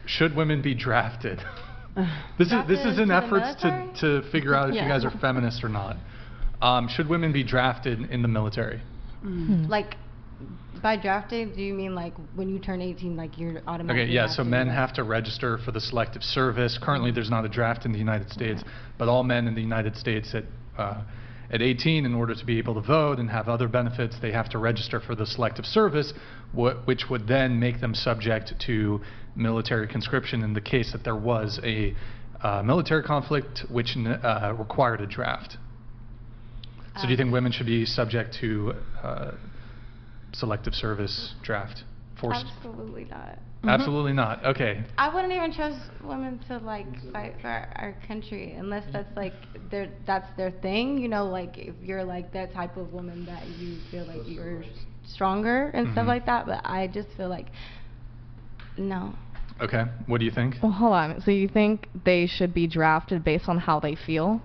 Should women be drafted? This is an effort to figure out if you guys are feminists or not. Should women be drafted in the military? Like, by drafted, do you mean like when you turn 18, like you're automatically Okay, yeah, so men have to register for the selective service. Currently, there's not a draft in the United States, but all men in the United States at 18, in order to be able to vote and have other benefits, they have to register for the selective service, which would then make them subject to military conscription in the case that there was a military conflict which required a draft. So do you think women should be subject to selective service draft? Absolutely not. Absolutely not. Okay. I wouldn't even trust women to like fight for our country unless that's like that's their thing. You know, like if you're like that type of woman that you feel like you're stronger and stuff like that. But I just feel like no. Okay. What do you think? Well, hold on. So you think they should be drafted based on how they feel?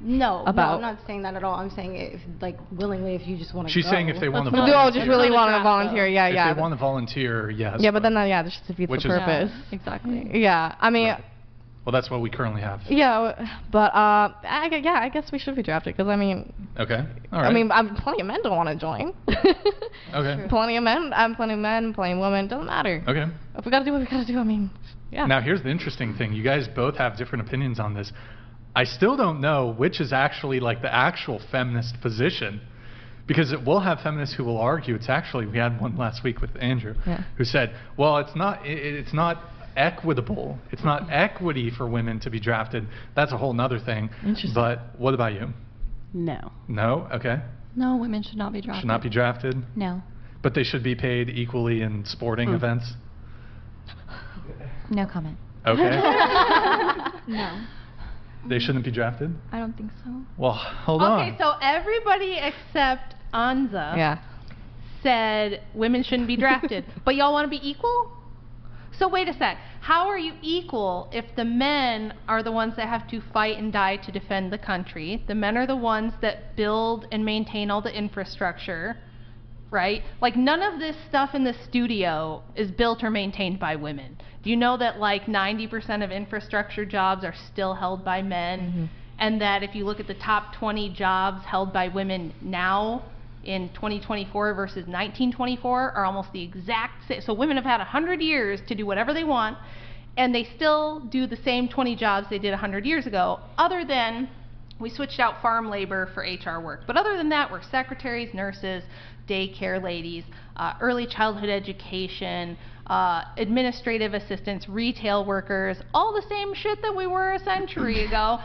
No, I'm not saying that at all. I'm saying if, like, willingly, if you just want to She's go. saying if they want to volunteer. Oh, just really want to volunteer, If they want to volunteer, yes. Yeah, but then, this just defeats the purpose. Yeah, exactly. Yeah, I mean... Right. Well, that's what we currently have. Yeah, but, I guess we should be drafted, because, I mean... Okay, all right. I mean, plenty of men don't want to join. Okay. Plenty of men, plenty of women, doesn't matter. Okay. If we gotta do what we gotta do, I mean, yeah. Now, here's the interesting thing. You guys both have different opinions on this. I still don't know which is actually like the actual feminist position, because we'll have feminists who will argue it's actually, we had one last week with Andrew, who said, well, it's not equitable. It's not equity for women to be drafted. That's a whole nother thing. Interesting. But what about you? No. No? Okay. No, women should not be drafted. Should not be drafted? No. But they should be paid equally in sporting events? No comment. Okay. No. They shouldn't be drafted? I don't think so. Well, hold on. Okay, so everybody except Anza said women shouldn't be drafted. But y'all want to be equal? So wait a sec. How are you equal if the men are the ones that have to fight and die to defend the country? The men are the ones that build and maintain all the infrastructure, right? Like, none of this stuff in the studio is built or maintained by women. Do you know that like 90% of infrastructure jobs are still held by men? And that if you look at the top 20 jobs held by women now in 2024 versus 1924 are almost the exact same. So women have had 100 years to do whatever they want, and they still do the same 20 jobs they did 100 years ago, other than we switched out farm labor for HR work. But other than that, we're secretaries, nurses, daycare ladies, early childhood education, administrative assistants, retail workers, all the same shit that we were a century ago.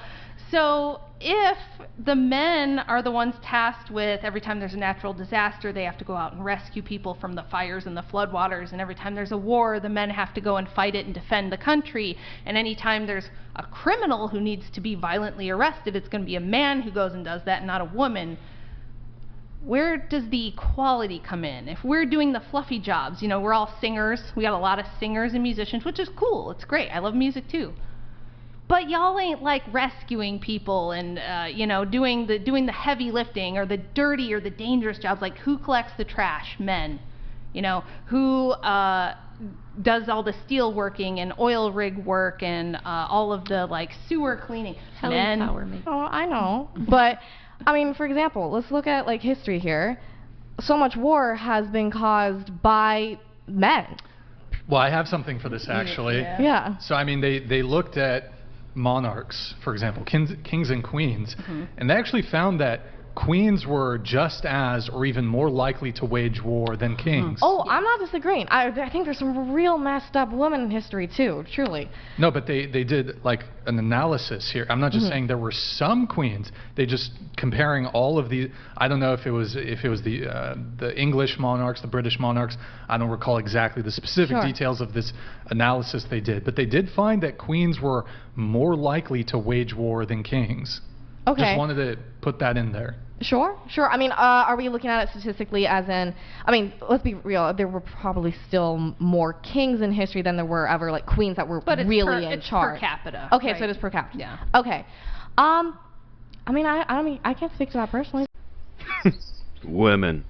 So if the men are the ones tasked with every time there's a natural disaster, they have to go out and rescue people from the fires and the floodwaters, and every time there's a war, the men have to go and fight it and defend the country, and anytime there's a criminal who needs to be violently arrested, it's going to be a man who goes and does that, not a woman. Where does the equality come in? If we're doing the fluffy jobs, you know, we're all singers, we got a lot of singers and musicians, which is cool, it's great, I love music too. But y'all ain't like rescuing people and you know, doing the heavy lifting or the dirty or the dangerous jobs. Like, who collects the trash? Men. You know, who does all the steel working and oil rig work and all of the like sewer cleaning? Men. Oh, I know. But I mean, for example, let's look at like history here. So much war has been caused by men. Well, I have something for this actually. Yeah. So I mean, they looked at monarchs, for example, kings and queens, and they actually found that queens were just as or even more likely to wage war than kings. Oh, I'm not disagreeing. I think there's some real messed up women in history too, truly. No, but they did like an analysis here. I'm not just saying there were some queens. They just comparing all of the, I don't know if it was the English monarchs, the British monarchs. I don't recall exactly the specific details of this analysis they did, but they did find that queens were more likely to wage war than kings. Okay. Just wanted to put that in there. Sure. I mean, are we looking at it statistically as in, I mean, let's be real, there were probably still more kings in history than there were ever, like, queens that were really in charge. But it's per capita. Okay, right? so it is per capita. Yeah. Okay. I mean, I can't speak to that personally. Women.